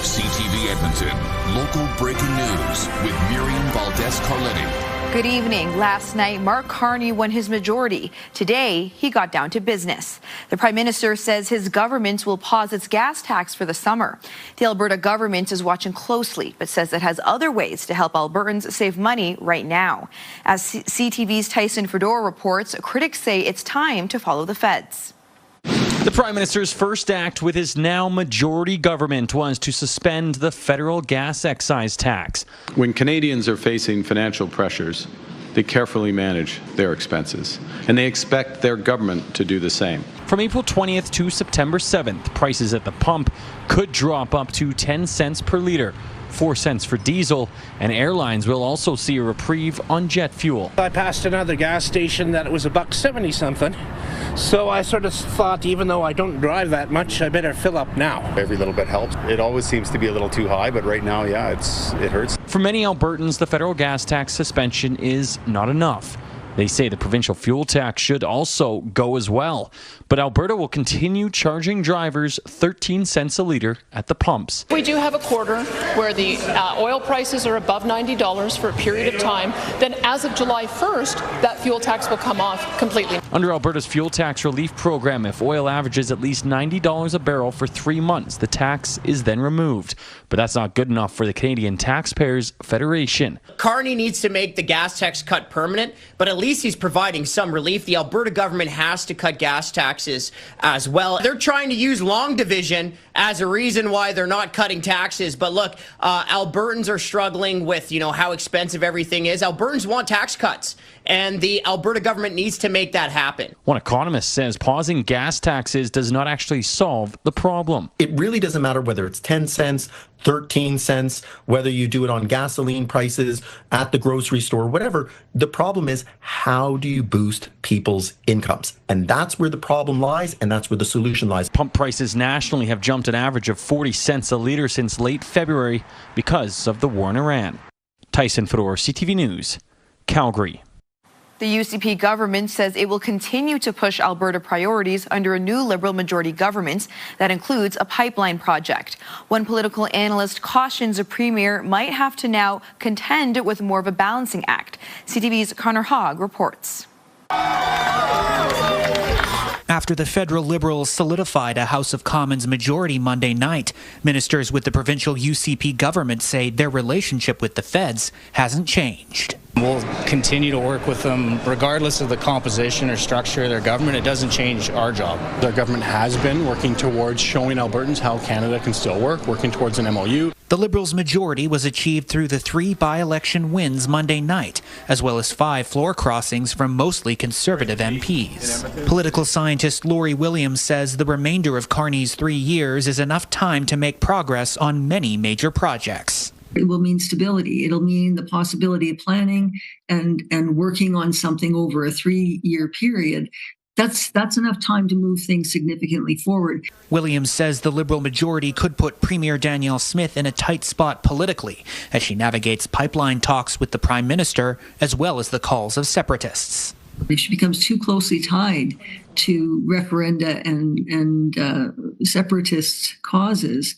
CTV Edmonton, local breaking news with Miriam Valdez-Carletti. Good evening. Last night, Mark Carney won his majority. Today, he got down to business. The Prime Minister says his government will pause its gas tax for the summer. The Alberta government is watching closely, but says it has other ways to help Albertans save money right now. As CTV's Tyson Fedor reports, critics say it's time to follow the feds. The Prime Minister's first act with his now majority government was to suspend the federal gas excise tax. When Canadians are facing financial pressures, they carefully manage their expenses, and they expect their government to do the same. From April 20th to September 7th, prices at the pump could drop up to 10 cents per litre, 4 cents for diesel, and airlines will also see a reprieve on jet fuel. I passed another gas station that it was $1.70 something, so I sort of thought, even though I don't drive that much, I better fill up now. Every little bit helps. It always seems to be a little too high, but right now, yeah, it hurts. For many Albertans, the federal gas tax suspension is not enough. They say the provincial fuel tax should also go as well. But Alberta will continue charging drivers 13 cents a litre at the pumps. We do have a quarter where the oil prices are above $90 for a period of time. Then as of July 1st, that fuel tax will come off completely. Under Alberta's fuel tax relief program, if oil averages at least $90 a barrel for 3 months, the tax is then removed. But that's not good enough for the Canadian Taxpayers Federation. Carney needs to make the gas tax cut permanent, but at least he's providing some relief. The Alberta government has to cut gas taxes as well. They're trying to use long division as a reason why they're not cutting taxes. But look, Albertans are struggling with, how expensive everything is. Albertans want tax cuts, and the Alberta government needs to make that happen. One economist says pausing gas taxes does not actually solve the problem. It really doesn't matter whether it's 10 cents, 13 cents, whether you do it on gasoline prices, at the grocery store, whatever. The problem is, how do you boost people's incomes? And that's where the problem lies, and that's where the solution lies. Pump prices nationally have jumped an average of 40 cents a litre since late February because of the war in Iran. Tyson Fedor, CTV News, Calgary. The UCP government says it will continue to push Alberta priorities under a new Liberal majority government that includes a pipeline project. One political analyst cautions a premier might have to now contend with more of a balancing act. CTV's Connor Hogg reports. After the federal Liberals solidified a House of Commons majority Monday night, ministers with the provincial UCP government say their relationship with the feds hasn't changed. We'll continue to work with them regardless of the composition or structure of their government. It doesn't change our job. Their government has been working towards showing Albertans how Canada can still work, working towards an MOU. The Liberals' majority was achieved through the 3 by-election wins Monday night, as well as 5 floor crossings from mostly Conservative MPs. Political scientist Laurie Williams says the remainder of Carney's 3 years is enough time to make progress on many major projects. It will mean stability. It'll mean the possibility of planning and working on something over a 3-year period. That's enough time to move things significantly forward. Williams says the Liberal majority could put Premier Danielle Smith in a tight spot politically as she navigates pipeline talks with the Prime Minister as well as the calls of separatists. If she becomes too closely tied to referenda and separatist causes,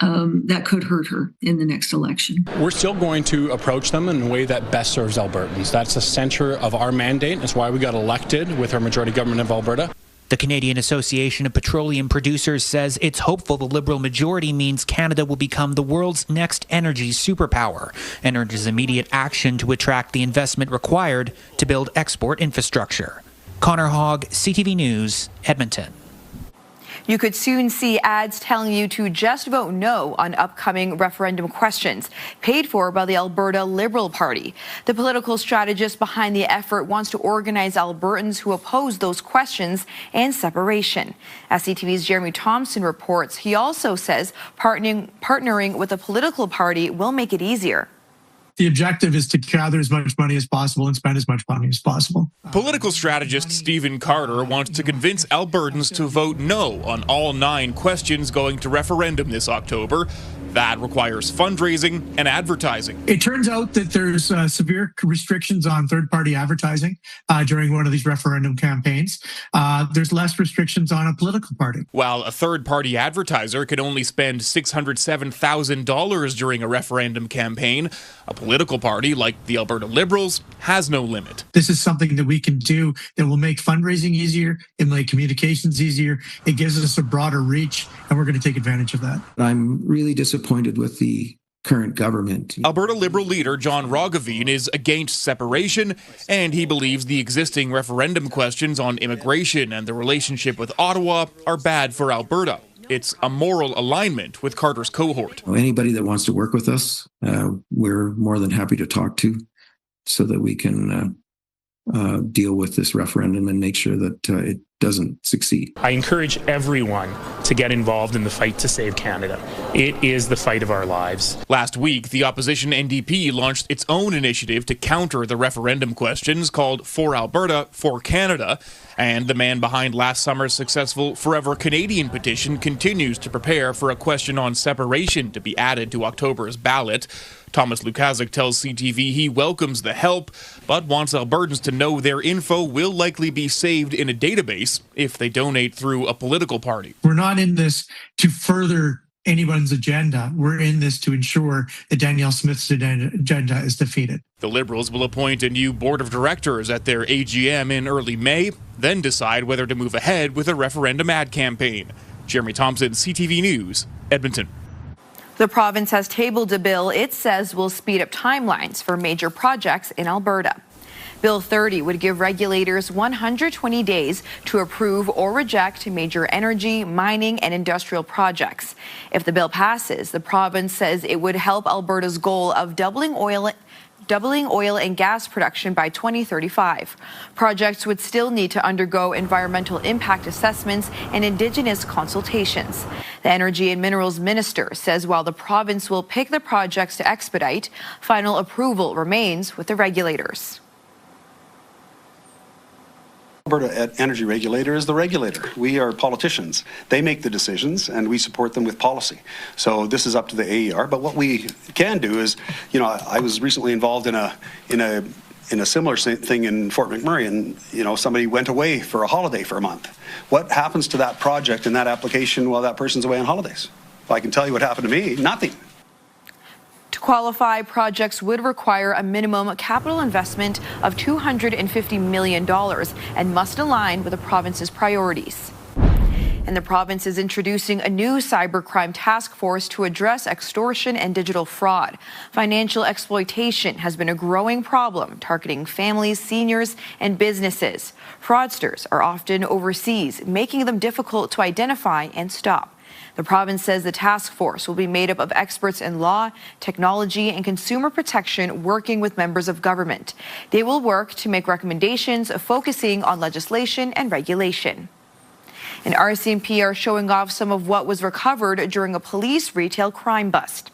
that could hurt her in the next election. We're still going to approach them in a way that best serves Albertans. That's the center of our mandate. That's why we got elected with our majority government of Alberta. The Canadian Association of Petroleum Producers says it's hopeful the Liberal majority means Canada will become the world's next energy superpower and urges immediate action to attract the investment required to build export infrastructure. Connor Hogg, CTV News, Edmonton. You could soon see ads telling you to just vote no on upcoming referendum questions, paid for by the Alberta Liberal Party. The political strategist behind the effort wants to organize Albertans who oppose those questions and separation. As CTV's Jeremy Thompson reports, he also says partnering with a political party will make it easier. The objective is to gather as much money as possible and spend as much money as possible. Political strategist Stephen Carter wants to convince Albertans to vote no on all 9 questions going to referendum this October. That requires fundraising and advertising. It turns out that there's severe restrictions on third-party advertising during one of these referendum campaigns. There's less restrictions on a political party. While a third-party advertiser can only spend $607,000 during a referendum campaign, a political party like the Alberta Liberals has no limit. This is something that we can do that will make fundraising easier, it'll make communications easier, it gives us a broader reach, and we're going to take advantage of that. I'm really disappointed with the current government. Alberta Liberal leader John Roggeveen is against separation, and he believes the existing referendum questions on immigration and the relationship with Ottawa are bad for Alberta. It's a moral alignment with Carter's cohort. Anybody that wants to work with us, we're more than happy to talk to so that we can deal with this referendum and make sure that it doesn't succeed. I encourage everyone to get involved in the fight to save Canada. It is the fight of our lives. Last week, the opposition NDP launched its own initiative to counter the referendum questions called For Alberta, For Canada, and the man behind last summer's successful Forever Canadian petition continues to prepare for a question on separation to be added to October's ballot. Thomas Lukaszuk tells CTV he welcomes the help, but wants Albertans to know their info will likely be saved in a database if they donate through a political party. We're not in this to further anyone's agenda. We're in this to ensure that Danielle Smith's agenda is defeated. The Liberals will appoint a new board of directors at their AGM in early May, then decide whether to move ahead with a referendum ad campaign. Jeremy Thompson, CTV News, Edmonton. The province has tabled a bill it says will speed up timelines for major projects in Alberta. Bill 30 would give regulators 120 days to approve or reject major energy, mining, and industrial projects. If the bill passes, the province says it would help Alberta's goal of doubling oil and gas production by 2035. Projects would still need to undergo environmental impact assessments and Indigenous consultations. The Energy and Minerals Minister says while the province will pick the projects to expedite, final approval remains with the regulators. Alberta Energy Regulator is the regulator. We are politicians. They make the decisions and we support them with policy. So this is up to the AER. But what we can do is, I was recently involved in a similar thing in Fort McMurray, and somebody went away for a holiday for a month. What happens to that project and that application while that person's away on holidays? Well, I can tell you what happened to me. Nothing. To qualify, projects would require a minimum capital investment of $250 million and must align with the province's priorities. And the province is introducing a new cybercrime task force to address extortion and digital fraud. Financial exploitation has been a growing problem, targeting families, seniors, and businesses. Fraudsters are often overseas, making them difficult to identify and stop. The province says the task force will be made up of experts in law, technology, and consumer protection working with members of government. They will work to make recommendations focusing on legislation and regulation. And RCMP are showing off some of what was recovered during a police retail crime bust.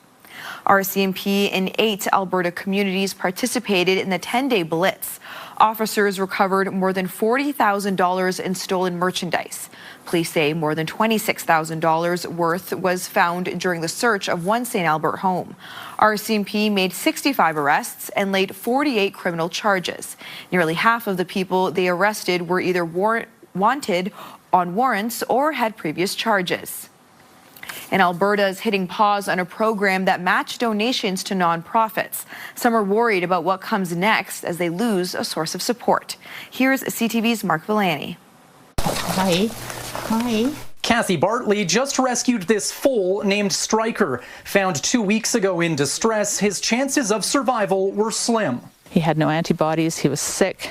RCMP in 8 Alberta communities participated in the 10-day blitz. Officers recovered more than $40,000 in stolen merchandise. Police say more than $26,000 worth was found during the search of one St. Albert home. RCMP made 65 arrests and laid 48 criminal charges. Nearly half of the people they arrested were either wanted on warrants or had previous charges. And Alberta is hitting pause on a program that matched donations to nonprofits. Some are worried about what comes next as they lose a source of support. Here's CTV's Mark Villani. Hi. Kathy Bartley just rescued this foal named Striker. Found 2 weeks ago in distress, his chances of survival were slim. He had no antibodies, he was sick,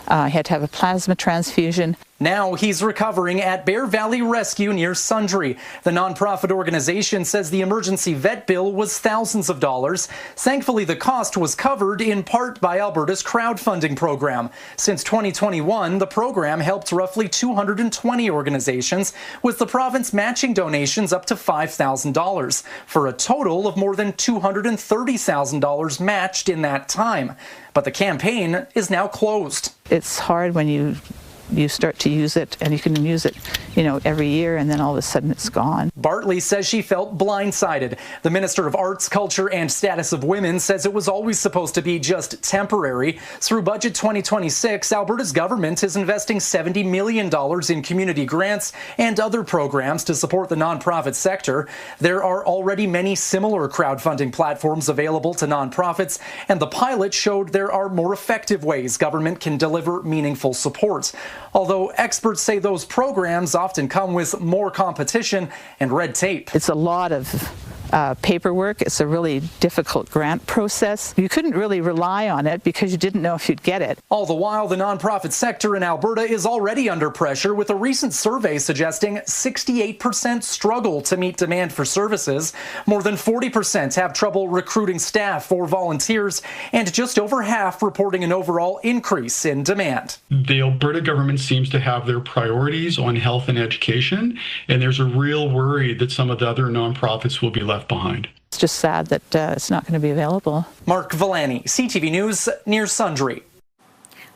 he had to have a plasma transfusion. Now he's recovering at Bear Valley Rescue near Sundre. The nonprofit organization says the emergency vet bill was thousands of dollars. Thankfully, the cost was covered in part by Alberta's crowdfunding program. Since 2021, the program helped roughly 220 organizations, with the province matching donations up to $5,000, for a total of more than $230,000 matched in that time. But the campaign is now closed. It's hard when you you start to use it, and you can use it, every year, and then all of a sudden it's gone. Bartley says she felt blindsided. The Minister of Arts, Culture and Status of Women says it was always supposed to be just temporary. Through Budget 2026, Alberta's government is investing $70 million in community grants and other programs to support the nonprofit sector. There are already many similar crowdfunding platforms available to nonprofits, and the pilot showed there are more effective ways government can deliver meaningful support. Although experts say those programs often come with more competition and red tape. It's a lot of paperwork. It's a really difficult grant process. You couldn't really rely on it because you didn't know if you'd get it. All the while, the nonprofit sector in Alberta is already under pressure, with a recent survey suggesting 68% struggle to meet demand for services. More than 40% have trouble recruiting staff or volunteers, and just over half reporting an overall increase in demand. The Alberta government seems to have their priorities on health and education, and there's a real worry that some of the other nonprofits will be left behind. It's just sad that it's not going to be available. Mark Villani, CTV News, near Sundre.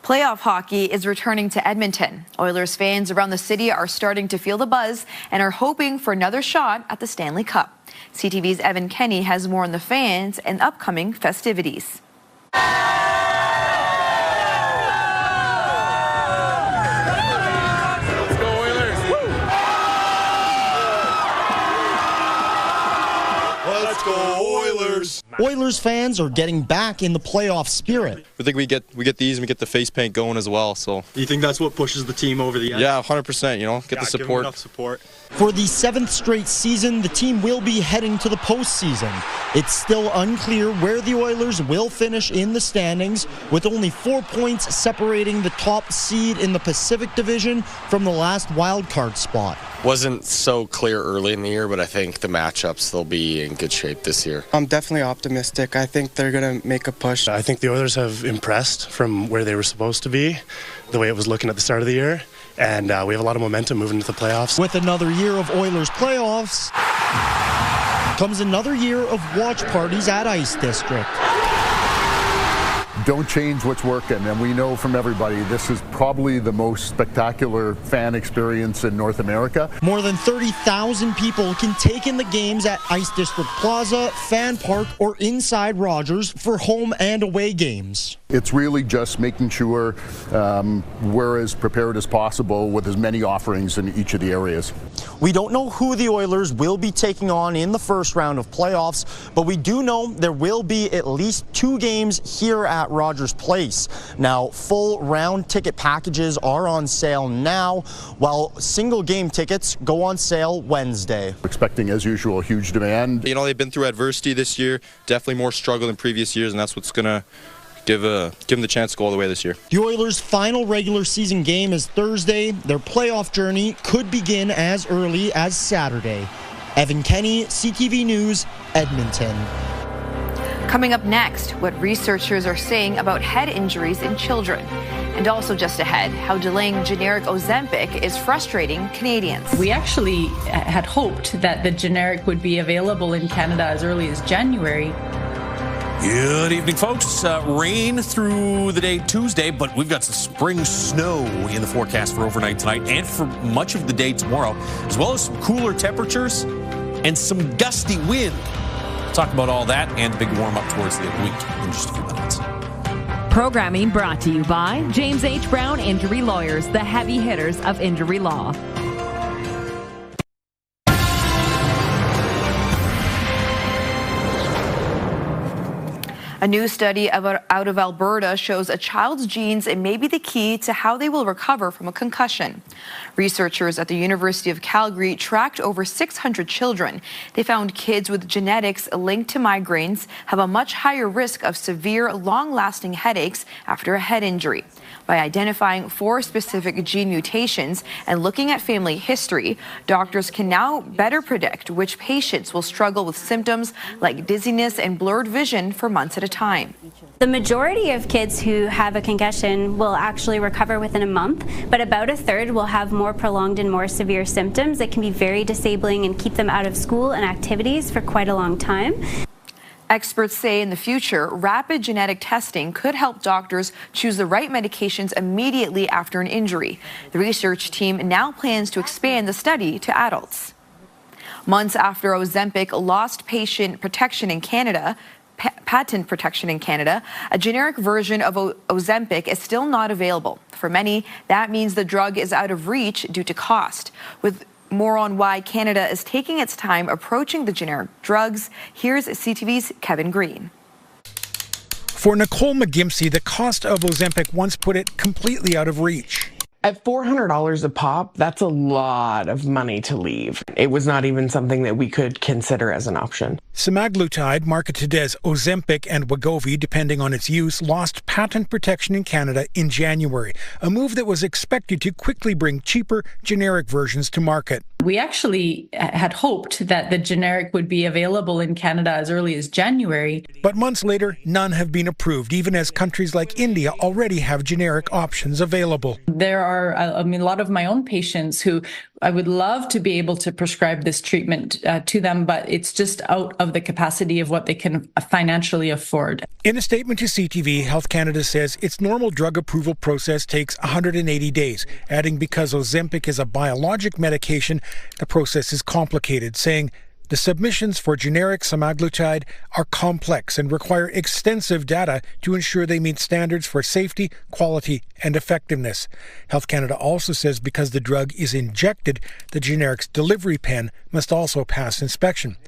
Playoff hockey is returning to Edmonton. Oilers fans around the city are starting to feel the buzz and are hoping for another shot at the Stanley Cup. CTV's Evan Kenny has more on the fans and upcoming festivities. Oilers fans are getting back in the playoff spirit. I think we get these and we get the face paint going as well. So you think that's what pushes the team over the edge? Yeah, 100%. Get the support. Give them enough support. For the 7th straight season, the team will be heading to the postseason. It's still unclear where the Oilers will finish in the standings, with only 4 points separating the top seed in the Pacific Division from the last wildcard spot. Wasn't so clear early in the year, but I think the matchups, they'll be in good shape this year. I'm definitely optimistic. I think they're going to make a push. I think the Oilers have impressed from where they were supposed to be, the way it was looking at the start of the year, and we have a lot of momentum moving into the playoffs. With another year of Oilers playoffs comes another year of watch parties at Ice District. Don't change what's working, and we know from everybody this is probably the most spectacular fan experience in North America. More than 30,000 people can take in the games at Ice District Plaza, Fan Park, or inside Rogers for home and away games. It's really just making sure we're as prepared as possible with as many offerings in each of the areas. We don't know who the Oilers will be taking on in the first round of playoffs, but we do know there will be at least 2 games here at Rogers Place. Now, full round ticket packages are on sale now, while single game tickets go on sale Wednesday. Expecting, as usual, huge demand. They've been through adversity this year, definitely more struggle than previous years, and that's what's going to give them the chance to go all the way this year. The Oilers' final regular season game is Thursday. Their playoff journey could begin as early as Saturday. Evan Kenny, CTV News, Edmonton. Coming up next, what researchers are saying about head injuries in children. And also just ahead, how delaying generic Ozempic is frustrating Canadians. We actually had hoped that the generic would be available in Canada as early as January. Good evening, folks. Rain through the day Tuesday, but we've got some spring snow in the forecast for overnight tonight and for much of the day tomorrow, as well as some cooler temperatures and some gusty wind. We'll talk about all that and the big warm-up towards the week in just a few minutes. Programming brought to you by James H. Brown Injury Lawyers, the heavy hitters of injury law. A new study out of Alberta shows a child's genes may be the key to how they will recover from a concussion. Researchers at the University of Calgary tracked over 600 children. They found kids with genetics linked to migraines have a much higher risk of severe, long-lasting headaches after a head injury. By identifying 4 specific gene mutations and looking at family history, doctors can now better predict which patients will struggle with symptoms like dizziness and blurred vision for months at a time. The majority of kids who have a concussion will actually recover within a month, but about a third will have more prolonged and more severe symptoms that can be very disabling and keep them out of school and activities for quite a long time. Experts say in the future, rapid genetic testing could help doctors choose the right medications immediately after an injury. The research team now plans to expand the study to adults. Months after Ozempic lost patent protection in Canada, a generic version of Ozempic is still not available. For many, that means the drug is out of reach due to cost. With more on why Canada is taking its time approaching the generic drugs, here's CTV's Kevin Green. For Nicole McGimsey, the cost of Ozempic once put it completely out of reach. At $400 a pop, that's a lot of money to leave. It was not even something that we could consider as an option. Semaglutide, marketed as Ozempic and Wegovy, depending on its use, lost patent protection in Canada in January, a move that was expected to quickly bring cheaper, generic versions to market. We actually had hoped that the generic would be available in Canada as early as January. But months later, none have been approved, even as countries like India already have generic options available. There are, a lot of my own patients who I would love to be able to prescribe this treatment to them, but it's just out of the capacity of what they can financially afford. In a statement to CTV, Health Canada says its normal drug approval process takes 180 days, adding because Ozempic is a biologic medication, the process is complicated, saying the submissions for generic semaglutide are complex and require extensive data to ensure they meet standards for safety, quality, and effectiveness. Health Canada also says because the drug is injected, the generic's delivery pen must also pass inspection.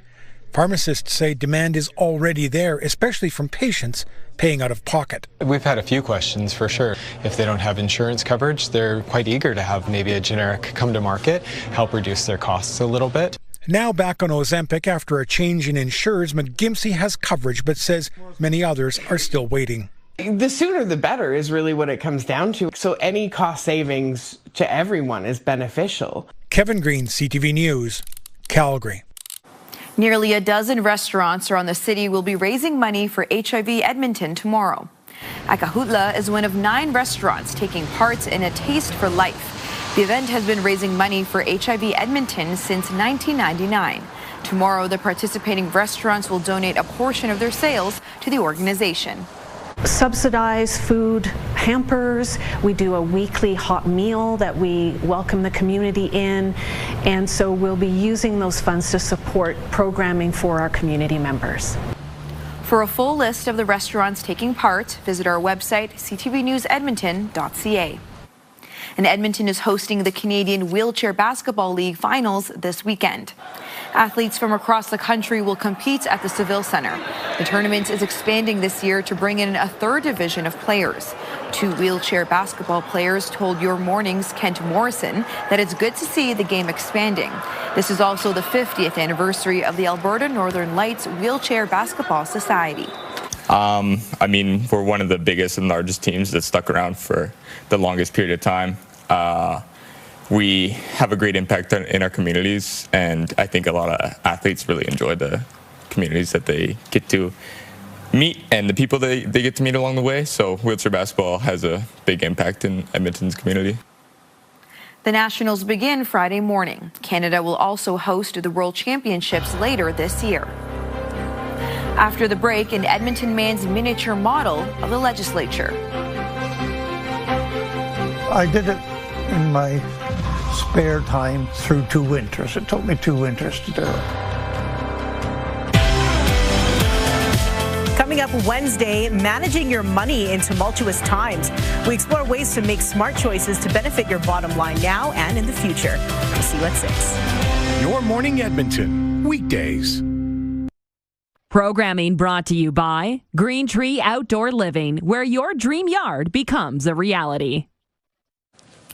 Pharmacists say demand is already there, especially from patients paying out of pocket. We've had a few questions for sure. If they don't have insurance coverage, they're quite eager to have maybe a generic come to market, help reduce their costs a little bit. Now back on Ozempic after a change in insurers, McGimsey has coverage but says many others are still waiting. The sooner the better is really what it comes down to. So any cost savings to everyone is beneficial. Kevin Green, CTV News, Calgary. Nearly a dozen restaurants around the city will be raising money for HIV Edmonton tomorrow. Akahutla is one of 9 restaurants taking part in a Taste for Life. The event has been raising money for HIV Edmonton since 1999. Tomorrow, the participating restaurants will donate a portion of their sales to the organization. Subsidize food hampers. We do a weekly hot meal that we welcome the community in. And so we'll be using those funds to support programming for our community members. For a full list of the restaurants taking part, visit our website, ctvnewsedmonton.ca. And Edmonton is hosting the Canadian Wheelchair Basketball League Finals this weekend. Athletes from across the country will compete at the Seville Centre. The tournament is expanding this year to bring in a 3rd division of players. 2 wheelchair basketball players told Your Morning's Kent Morrison that it's good to see the game expanding. This is also the 50th anniversary of the Alberta Northern Lights Wheelchair Basketball Society. We're one of the biggest and largest teams that stuck around for the longest period of time. We have a great impact in our communities, and I think a lot of athletes really enjoy the communities that they get to meet and the people they get to meet along the way. So wheelchair basketball has a big impact in Edmonton's community. The Nationals begin Friday morning. Canada will also host the World Championships later this year. After the break, an Edmonton man's miniature model of the legislature. I did it in my spare time through 2 winters. It took me 2 winters to do it. Coming up Wednesday, managing your money in tumultuous times. We explore ways to make smart choices to benefit your bottom line now and in the future. We'll see you at 6. Your Morning Edmonton, weekdays. Programming brought to you by Green Tree Outdoor Living, where your dream yard becomes a reality.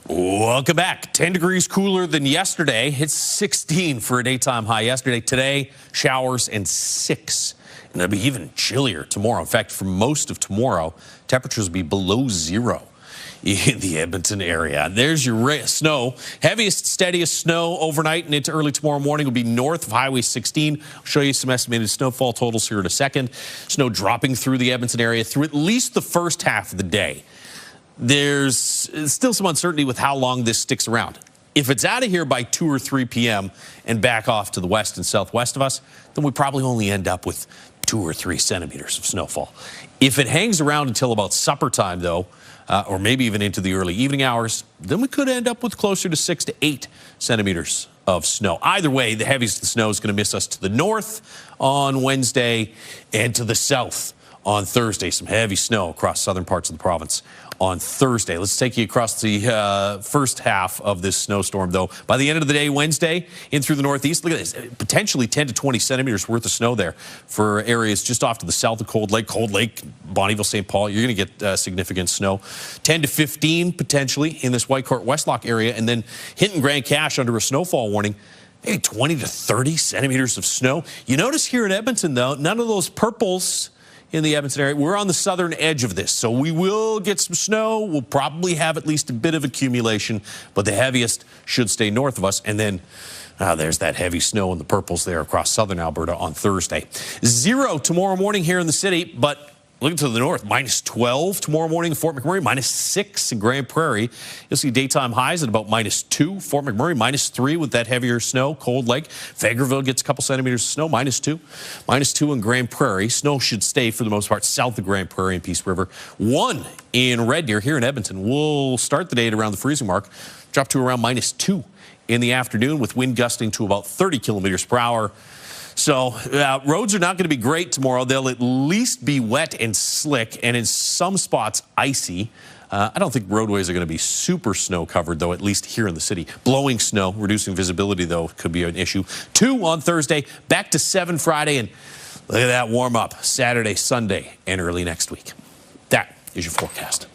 Welcome back. 10 degrees cooler than yesterday. It's 16 for a daytime high yesterday. Today, showers and 6. And it'll be even chillier tomorrow. In fact, for most of tomorrow, temperatures will be below 0 in the Edmonton area. There's your snow. Heaviest, steadiest snow overnight and into early tomorrow morning will be north of Highway 16. I'll show you some estimated snowfall totals here in a second. Snow dropping through the Edmonton area through at least the first half of the day. There's still some uncertainty with how long this sticks around. If it's out of here by 2 or 3 p.m. and back off to the west and southwest of us, then we probably only end up with 2 or 3 centimeters of snowfall. If it hangs around until about supper time, though, or maybe even into the early evening hours, then we could end up with closer to 6 to 8 centimeters of snow. Either way, the heaviest of the snow is going to miss us to the north on Wednesday and to the south on Thursday. Some heavy snow across southern parts of the province on Thursday. Let's take you across the first half of this snowstorm, though. By the end of the day, Wednesday, in through the northeast, look at this, potentially 10 to 20 centimeters worth of snow there for areas just off to the south of Cold Lake, Bonnyville, St. Paul. You're going to get significant snow. 10 to 15 potentially in this Whitecourt, Westlock area, and then Hinton, Grand Cache under a snowfall warning. Maybe 20 to 30 centimeters of snow. You notice here in Edmonton, though, none of those purples in the Edmonton area. We're on the southern edge of this, so we will get some snow. We'll probably have at least a bit of accumulation, but the heaviest should stay north of us. And then there's that heavy snow in the purples there across southern Alberta on Thursday. 0 tomorrow morning here in the city, but looking to the north, minus 12 tomorrow morning in Fort McMurray, minus 6 in Grand Prairie. You'll see daytime highs at about minus 2. Fort McMurray, minus 3 with that heavier snow. Cold Lake, Fagerville gets a couple centimeters of snow, minus 2. Minus 2 in Grand Prairie. Snow should stay for the most part south of Grand Prairie and Peace River. 1 in Red Deer here in Edmonton. We'll start the day at around the freezing mark, drop to around minus 2 in the afternoon with wind gusting to about 30 kilometers per hour. So roads are not going to be great tomorrow. They'll at least be wet and slick, and in some spots icy. I don't think roadways are going to be super snow covered, though, at least here in the city. Blowing snow, reducing visibility, though, could be an issue. 2 on Thursday, back to 7 Friday, and look at that warm up Saturday, Sunday, and early next week. That is your forecast.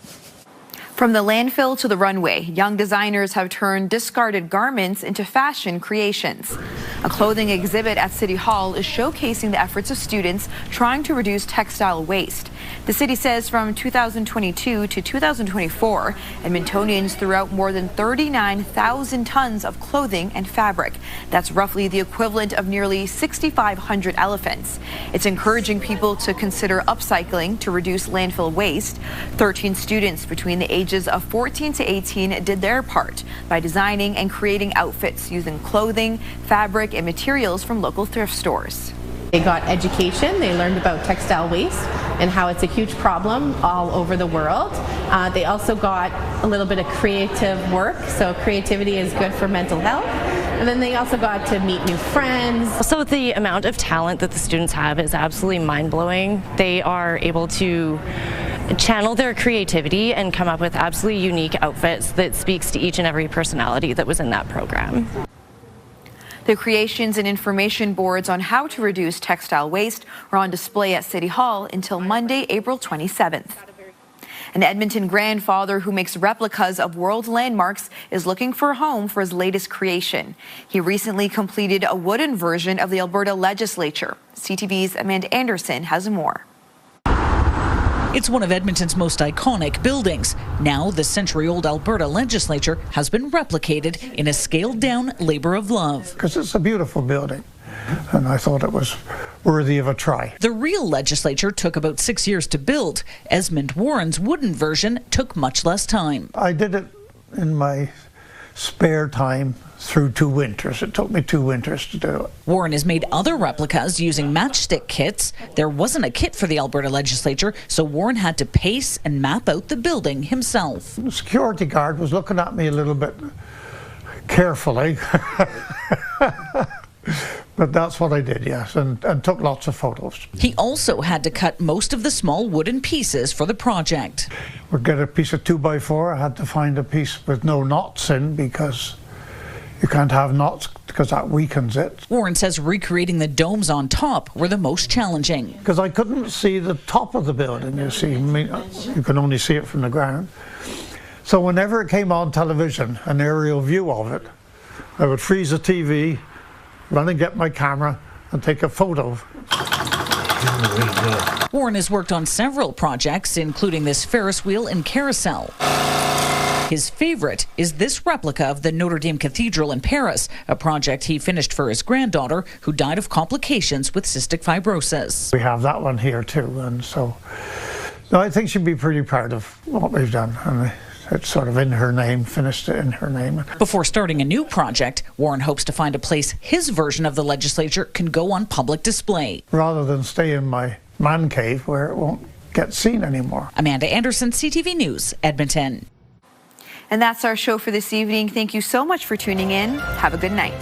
From the landfill to the runway, young designers have turned discarded garments into fashion creations. A clothing exhibit at City Hall is showcasing the efforts of students trying to reduce textile waste. The city says from 2022 to 2024, Edmontonians threw out more than 39,000 tons of clothing and fabric. That's roughly the equivalent of nearly 6,500 elephants. It's encouraging people to consider upcycling to reduce landfill waste. 13 students between the ages of 14 to 18 did their part by designing and creating outfits using clothing, fabric, and materials from local thrift stores. They got education, they learned about textile waste and how it's a huge problem all over the world. They also got a little bit of creative work, so creativity is good for mental health. And then they also got to meet new friends. So the amount of talent that the students have is absolutely mind-blowing. They are able to channel their creativity and come up with absolutely unique outfits that speaks to each and every personality that was in that program. The creations and information boards on how to reduce textile waste are on display at City Hall until Monday, April 27th. An Edmonton grandfather who makes replicas of world landmarks is looking for a home for his latest creation. He recently completed a wooden version of the Alberta Legislature. CTV's Amanda Anderson has more. It's one of Edmonton's most iconic buildings. Now, the century-old Alberta Legislature has been replicated in a scaled-down labor of love. Because it's a beautiful building, and I thought it was worthy of a try. The real legislature took about 6 years to build. Esmond Warren's wooden version took much less time. I did it in my spare time through 2 winters. It took me 2 winters to do it. Warren has made other replicas using matchstick kits. There wasn't a kit for the Alberta Legislature, so Warren had to pace and map out the building himself. The security guard was looking at me a little bit carefully. But that's what I did, yes, and took lots of photos. He also had to cut most of the small wooden pieces for the project. We'd get a piece of 2x4. I had to find a piece with no knots in because you can't have knots because that weakens it. Warren says recreating the domes on top were the most challenging. Because I couldn't see the top of the building, you see. You can only see it from the ground. So whenever it came on television, an aerial view of it, I would freeze the TV, run and get my camera and take a photo. Warren has worked on several projects, including this Ferris wheel and carousel. His favorite is this replica of the Notre Dame Cathedral in Paris, a project he finished for his granddaughter who died of complications with cystic fibrosis. We have that one here too, and so no, I think she'd be pretty proud of what we've done. And it's sort of in her name, finished it in her name. Before starting a new project, Warren hopes to find a place his version of the legislature can go on public display. Rather than stay in my man cave where it won't get seen anymore. Amanda Anderson, CTV News, Edmonton. And that's our show for this evening. Thank you so much for tuning in. Have a good night.